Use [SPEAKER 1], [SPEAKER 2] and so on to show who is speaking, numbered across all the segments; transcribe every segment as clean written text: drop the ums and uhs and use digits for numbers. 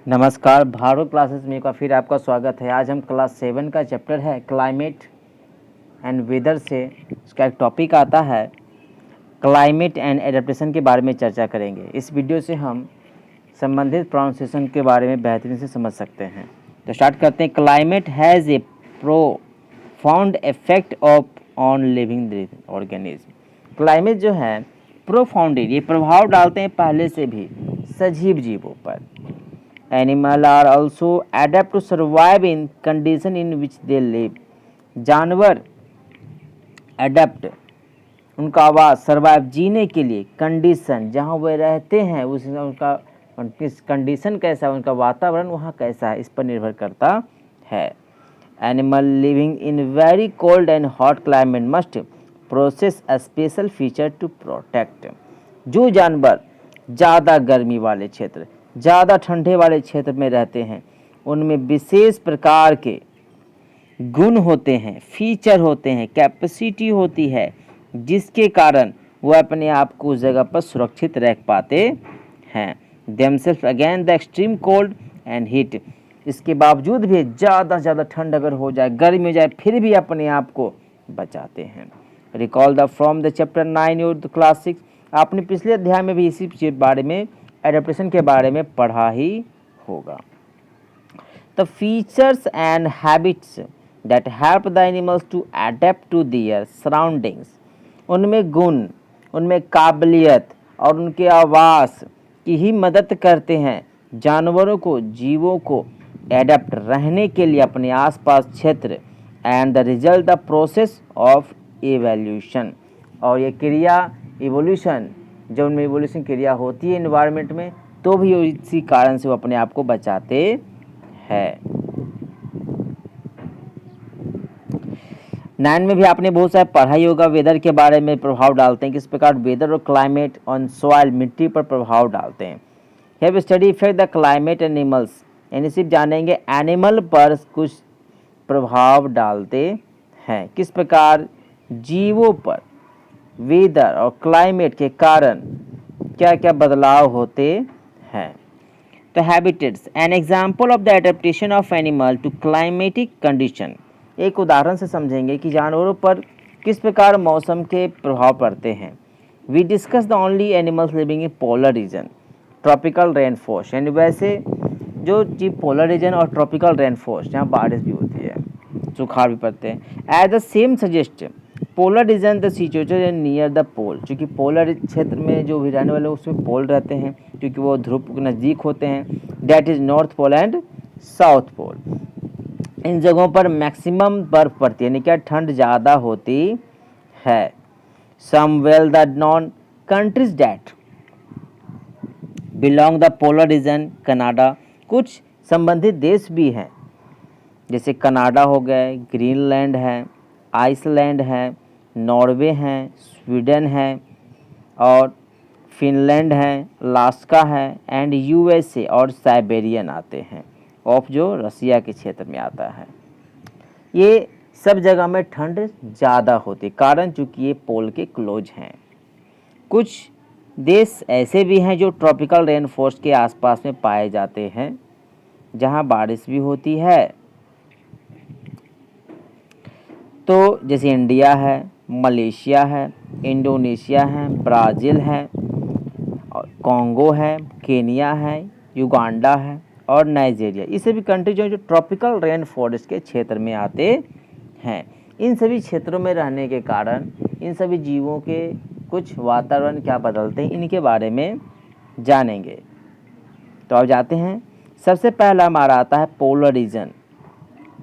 [SPEAKER 1] नमस्कार, भारत क्लासेस में एक बार फिर आपका स्वागत है। आज हम क्लास 7 का चैप्टर है क्लाइमेट एंड वेदर से उसका एक टॉपिक आता है क्लाइमेट एंड एडेप्टेशन के बारे में चर्चा करेंगे। इस वीडियो से हम संबंधित प्रोनाउंसिएशन के बारे में बेहतरीन से समझ सकते हैं। तो स्टार्ट करते हैं। Climate has a profound effect on living organism. Climate जो है प्रोफाउंड, ये प्रभाव डालते हैं पहले से भी सजीव जीवों पर। Animals are also adapt to survive in condition in which they live. जानवर अडेप्ट, उनका आवाज़ सर्वाइव, जीने के लिए, कंडीशन जहाँ वे रहते हैं उस उनका कंडीशन कैसा है, उनका वातावरण वहाँ कैसा है, इस पर निर्भर करता है। Animal living in very cold and hot climate must process a special feature to protect. जो जानवर ज़्यादा गर्मी वाले क्षेत्र, ज़्यादा ठंडे वाले क्षेत्र में रहते हैं, उनमें विशेष प्रकार के गुण होते हैं, फीचर होते हैं, कैपेसिटी होती है, जिसके कारण वह अपने आप को उस जगह पर सुरक्षित रख पाते हैं। Themself again the extreme cold and heat. इसके बावजूद भी ज़्यादा ठंड अगर हो जाए, गर्मी हो जाए, फिर भी अपने आप को बचाते हैं। Recall the from the chapter 9 और द क्लास 6। आपने पिछले अध्याय में भी इसी बारे में, एडेप्टेशन के बारे में पढ़ा ही होगा। The features and habits that help the animals to adapt to their surroundings. उनमें गुण, उनमें काबिलियत और उनके आवास की ही मदद करते हैं जानवरों को, जीवों को एडेप्ट रहने के लिए अपने आसपास क्षेत्र। And the result the process of evolution. और ये क्रिया इवोल्यूशन, जब उनमें इवोल्यूशन क्रिया होती है इन्वायरमेंट में, तो भी इसी कारण से वो अपने आप को बचाते हैं। 9 में भी आपने बहुत सारा पढ़ाई होगा, वेदर के बारे में प्रभाव डालते हैं, किस प्रकार वेदर और क्लाइमेट ऑन सॉइल, मिट्टी पर प्रभाव डालते हैं। Have study effect the climate animals, यानी सिर्फ जानेंगे एनिमल पर कुछ प्रभाव डालते हैं, किस प्रकार जीवों पर वेदर और क्लाइमेट के कारण क्या क्या बदलाव होते हैं। तो habitats, an example of the adaptation of animal to climatic condition. एक उदाहरण से समझेंगे कि जानवरों पर किस प्रकार मौसम के प्रभाव पड़ते हैं। We discuss the only animals living in polar region, tropical rain forest, यानी वैसे जो जीव पोलर रीजन और ट्रॉपिकल रेन फॉरेस्ट जहाँ बारिश भी होती है, सुखाड़ भी पड़ते हैं। As the same suggest polar region the situated near the pole, क्योंकि पोलर क्षेत्र में जो भी रहने वाले उसमें पोल रहते हैं, क्योंकि वो ध्रुव के नज़दीक होते हैं। That is north pole and south pole. इन जगहों पर मैक्सिमम बर्फ पड़ती है, यानी क्या ठंड ज़्यादा होती है। Some well the known countries that belong the polar region Canada, कुछ संबंधित देश भी हैं, जैसे कनाडा हो गए, ग्रीनलैंड है, आइसलैंड है, नॉर्वे हैं, स्वीडन है और फिनलैंड है, अलास्का है एंड यूएसए और साइबेरियन आते हैं, ऑफ जो रसिया के क्षेत्र में आता है। ये सब जगह में ठंड ज़्यादा होती, कारण चूँकि ये पोल के क्लोज हैं। कुछ देश ऐसे भी हैं जो ट्रॉपिकल रेन फॉरेस्ट के आसपास में पाए जाते हैं, जहाँ बारिश भी होती है। तो जैसे इंडिया है, मलेशिया है, इंडोनेशिया है, ब्राज़ील है, और कॉन्गो है, केनिया है, युगांडा है और नाइजीरिया। ये सभी कंट्री जो ट्रॉपिकल रेन फॉरेस्ट के क्षेत्र में आते हैं। इन सभी क्षेत्रों में रहने के कारण इन सभी जीवों के कुछ वातावरण क्या बदलते हैं, इनके बारे में जानेंगे। तो अब जाते हैं। सबसे पहला हमारा आता है पोलर रीजन।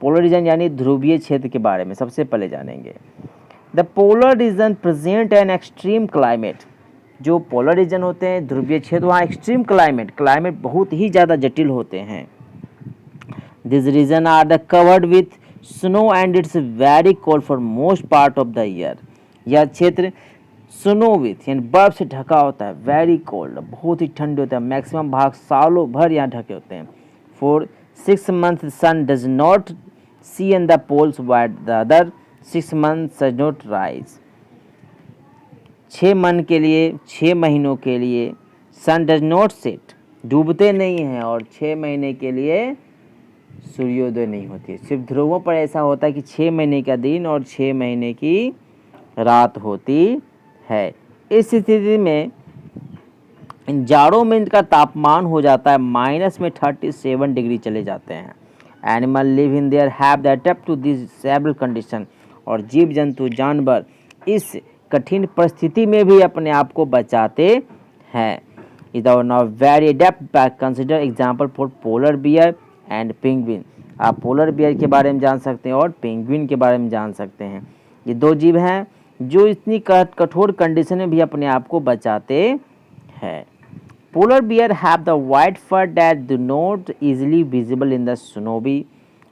[SPEAKER 1] पोलर रीजन यानी ध्रुवीय क्षेत्र के बारे में सबसे पहले जानेंगे। The polar region present an extreme climate. जो पोलर रीजन होते हैं, ध्रुवीय क्षेत्र, वहाँ एक्सट्रीम क्लाइमेट बहुत ही ज़्यादा जटिल होते हैं। This region are the covered with snow and it's very cold for most part of the year. यह क्षेत्र स्नो विथ यानी बर्फ से ढका होता है, वेरी कोल्ड, बहुत ही ठंडे होता है, मैक्सिमम भाग सालों भर यहाँ ढके होते हैं। For 6 months sun does not see in the poles while the other 6 months does not rise। 6 महीनों के लिए सन डज नॉट सेट, डूबते नहीं हैं और 6 महीने के लिए सूर्योदय नहीं होती है। सिर्फ ध्रुवों पर ऐसा होता है कि 6 महीने का दिन और 6 महीने की रात होती है। इस स्थिति में इन जाड़ों में इनका तापमान हो जाता है -37 डिग्री चले जाते हैं। Animal live in there have the adapt to this several condition, और जीव जंतु जानवर इस कठिन परिस्थिति में भी अपने आप को बचाते हैं। Is our now very adapt consider example for polar bear and penguin. आप पोलर बियर के बारे में जान सकते हैं और पेंगुइन के बारे में जान सकते हैं। ये दो जीव हैं जो इतनी कठोर कंडीशन में भी अपने आप को बचाते हैं। Polar bear have the white for that do not easily visible in the snowy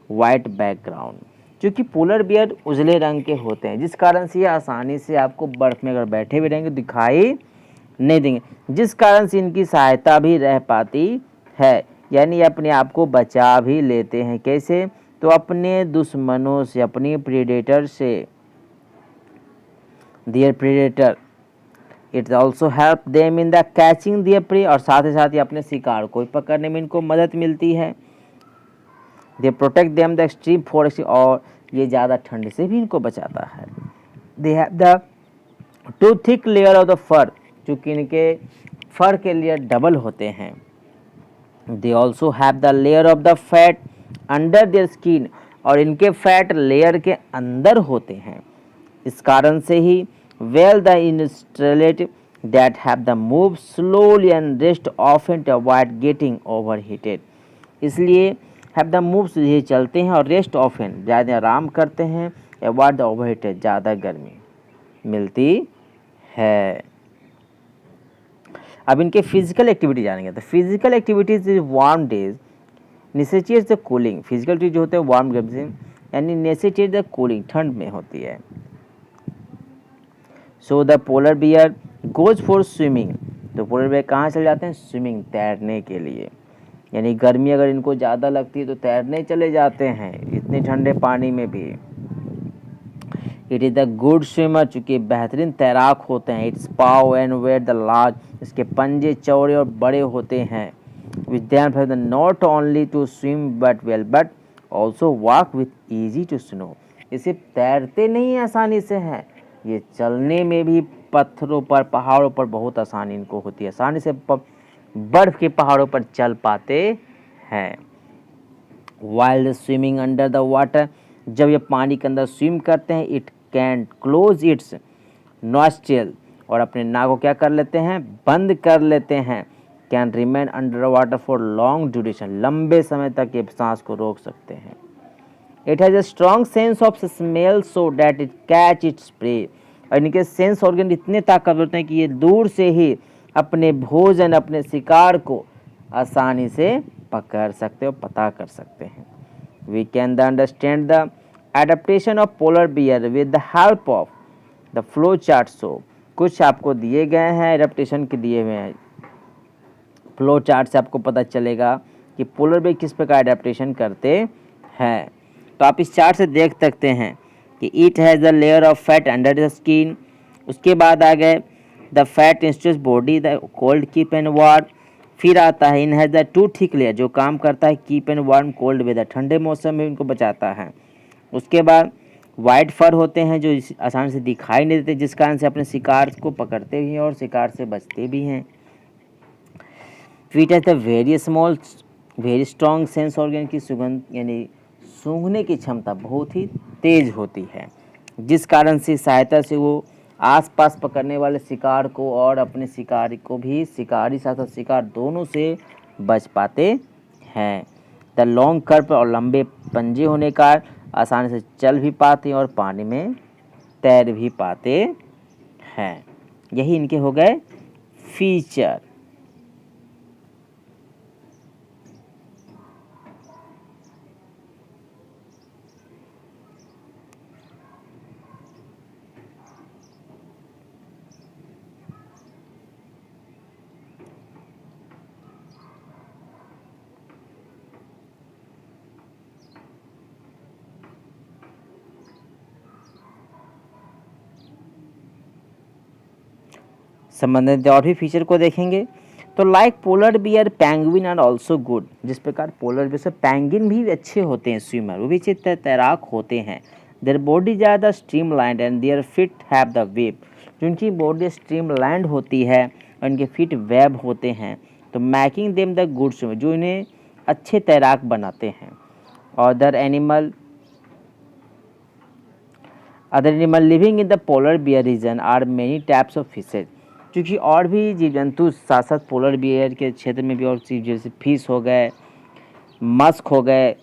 [SPEAKER 1] white background. क्योंकि पोलर बियर उजले रंग के होते हैं, जिस कारण से ये आसानी से आपको बर्फ़ में अगर बैठे भी रहेंगे दिखाई नहीं देंगे, जिस कारण से इनकी सहायता भी रह पाती है, यानी अपने आप को बचा भी लेते हैं। कैसे? तो अपने दुश्मनों से, अपनी प्रीडेटर से, their predator. It also help them in the catching their prey, और साथ ही साथ ये अपने शिकार को पकड़ने में इनको मदद मिलती है। They protect them the extreme forest, और ये ज़्यादा ठंड से भी इनको बचाता है। They have the two thick layer of the fur, चूँकि इनके फर के लेयर डबल होते हैं। They also have the layer of the fat under their skin, और इनके फैट लेयर के अंदर होते हैं। इस कारण से ही well the insulate that have the move slowly and rest often to avoid getting overheated. इसलिए हैव द मूव्स, ये चलते हैं और रेस्ट ऑफन, ज़्यादा आराम करते हैं, अवॉइड द ओवरहीटेड, ज़्यादा गर्मी मिलती है। अब इनके फिजिकल एक्टिविटी जानेंगे। तो physical activities is warm days necessitates the cooling. Physical activity जो होते हैं वार्म डेज यानी नेसेसिटेट द कूलिंग, ठंड में होती है। So the polar beer goes for swimming. तो पोलर बियर कहाँ चले जाते हैं? स्विमिंग, तैरने के लिए। यानी गर्मी अगर इनको ज़्यादा लगती है तो तैरने चले जाते हैं इतने ठंडे पानी में भी। It is the good swimmer, चूँकि बेहतरीन तैराक होते हैं। Its paw and wet the large, इसके पंजे चौड़े और बड़े होते हैं। Which them have the not only to swim but well but also walk with easy to snow. ये सिर्फ तैरते नहीं आसानी से हैं, ये चलने में भी पत्थरों पर, पहाड़ों पर बहुत आसानी इनको होती है। आसानी से बर्फ के पहाड़ों पर चल पाते हैं। Wild swimming under the water, जब ये पानी के अंदर स्विम करते हैं, it can close it's nostril, और अपने नाक को क्या कर लेते हैं? बंद कर लेते हैं। Can remain under water for long duration, लंबे समय तक ये सांस को रोक सकते हैं। It has a strong sense of smell so that it catch its prey, और इनके सेंस ऑर्गन इतने ताकतवर होते हैं कि ये दूर से ही अपने भोजन, अपने शिकार को आसानी से पकड़ सकते और पता कर सकते हैं। We can the understand the adaptation of polar bear with the help of the flow chart. So कुछ आपको दिए गए हैं, एडेप्टेशन के दिए हुए हैं। फ्लो चार्ट से आपको पता चलेगा कि पोलर बियर किस प्रकार एडेप्टेशन करते हैं। तो आप इस चार्ट से देख सकते हैं कि it has the layer of fat under the skin, उसके बाद आ गए the fat insulates body the cold keep and warm, फिर आता है in has the two thick layer, जो काम करता है keep and warm cold weather, ठंडे मौसम में इनको बचाता है। उसके बाद वाइट फर होते हैं जो आसानी से दिखाई नहीं देते, जिस कारण से अपने शिकार को पकड़ते भी हैं और शिकार से बचते भी हैं। फिर है the very small very strong sense organ की सुगंध, यानी सूंघने की क्षमता बहुत ही तेज होती है, जिस कारण से सहायता से वो आसपास पकड़ने वाले शिकार को और अपने शिकारी को भी, शिकारी साथ शिकार दोनों से बच पाते हैं। द लॉन्ग कर्व और लंबे पंजे होने का आसानी से चल भी पाते हैं और पानी में तैर भी पाते हैं। यही इनके हो गए फीचर। संबंधित और भी फीचर को देखेंगे तो like polar bear penguin are also good, जिस प्रकार पोलर बियर से पेंगुइन भी अच्छे होते हैं स्विमर, वो भी अच्छे तैराक होते हैं। देयर बॉडी ज़्यादा streamlined and their feet have the web, जो उनकी बॉडी स्ट्रीम लाइंड होती है और उनके फिट वेब होते हैं, तो making them the good swimmer, जो इन्हें अच्छे तैराक बनाते हैं। Other animal living in the polar bear region are many types of fishes, क्योंकि और भी जीव जंतु साथ साथ पोलर बियर के क्षेत्र में भी और चीज जैसे फिश हो गए, मस्क हो गए,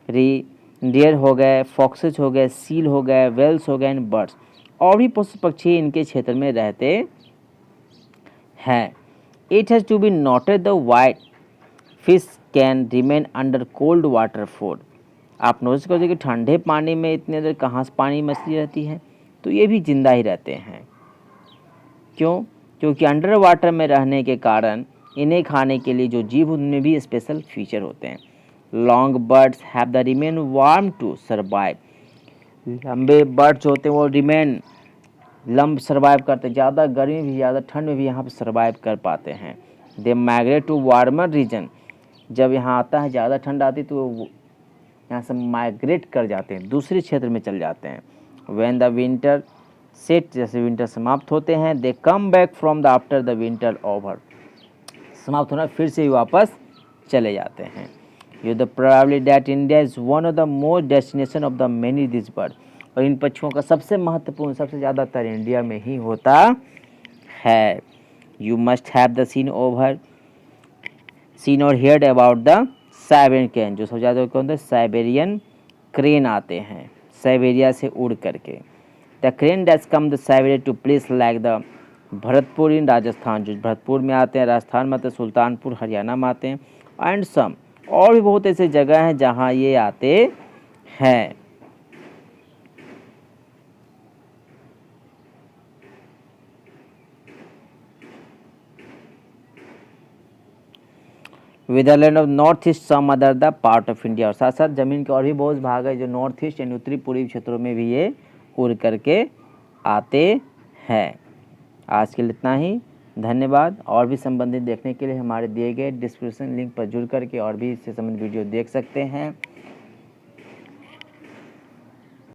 [SPEAKER 1] डियर हो गए, फॉक्सेस हो गए, सील हो गए, वेल्स हो गए एंड बर्ड्स, और भी पशु पक्षी इनके क्षेत्र में रहते हैं। It has to be noted the white fish can remain under cold water for, आप नोटिस करोगे कि ठंडे पानी में इतने देर कहाँ से पानी मछली रहती है, तो ये भी जिंदा ही रहते हैं। क्यों? क्योंकि अंडर वाटर में रहने के कारण इन्हें खाने के लिए जो जीव उनमें भी स्पेशल फीचर होते हैं। Long birds have the remain warm to survive, लंबे बर्ड्स होते हैं वो रिमेन लंब सर्वाइव करते हैं, ज़्यादा गर्मी भी ज़्यादा ठंड में भी यहाँ पर सर्वाइव कर पाते हैं। They migrate to warmer region, जब यहाँ आता है ज़्यादा ठंड आती तो वो यहाँ से माइग्रेट कर जाते हैं, दूसरे क्षेत्र में चल जाते हैं। व्हेन द विंटर सेट, जैसे विंटर समाप्त होते हैं, they come back from the after the winter over, समाप्त होना फिर से ही वापस चले जाते हैं। You the probably that India is one of the most destination of the many this bird, और इन पक्षियों का सबसे महत्वपूर्ण सबसे ज़्यादातर इंडिया में ही होता है। You must have the seen और heard about the Siberian crane, जो सबसे ज़्यादा कौन थे, साइबेरियन क्रेन आते हैं साइबेरिया से उड़ करके। The crane does come the Siberia to place like the Bharatpur in Rajasthan, जो भरतपुर में आते हैं, राजस्थान में आते हैं, सुल्तानपुर हरियाणा में आते हैं, एंड सम, और भी बहुत ऐसे जगह हैं जहाँ ये आते हैं। Wetland of north east some other the part of India, और साथ साथ जमीन के और भी बहुत भाग है जो नॉर्थ ईस्ट यानी उत्तरी पूर्वी क्षेत्रों में भी ये उड़ करके आते हैं। आज के लिए इतना ही, धन्यवाद। और भी संबंधित देखने के लिए हमारे दिए गए डिस्क्रिप्शन लिंक पर जुड़ करके और भी इससे संबंधित वीडियो देख सकते हैं।